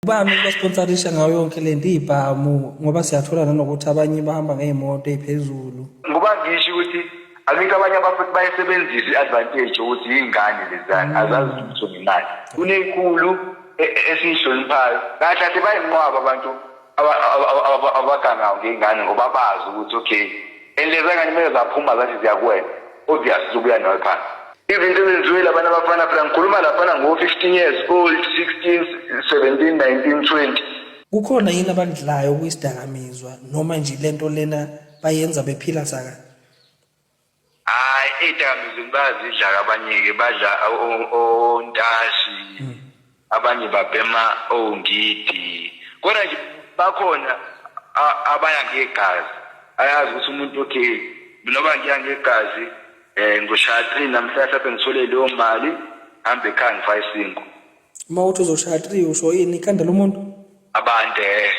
Ubani basponsorisha ngayo yonke le nto ibhamu ngoba siyathola nanokuthi abanye bahamba ngezimoto eziphezulu. Ngoba ngisho ukuthi abike abanye abafuthi bayisebenzisa i-advantage ukuthi yingane lezana azazi ukuthi ngemali. Kunenkulu esihloniphayo. Kahle kahle bayinqwaba abantu abagangayo ngengane ngoba bazi ukuthi okay endleza ngane mele zaphuma zathi ziyakwena obvious zokuya nawe ekhaya. Izinto ezenziwe labana abafana phela ngikhuluma lapha ngo-15 years old, 16, 17, 19, 20. Kukhona yini abakudlayo kuyisidakamizwa noma nje lento lena bayenza bephila saka? Hayi idakamizwa bayazidla abanye-ke badla ontashi abanye babhema ongidi kodwa nje bakhona abaya ngegazi ayazi ukuthi umuntu okay noma ngiya ngegazi ngoshaya 3 namhlanje lapho ngithole leyo mali hambe ekhaya ngifaya 5. Uma uthi uzoshaya 3 usho yini ikhanda lomuntu? Abande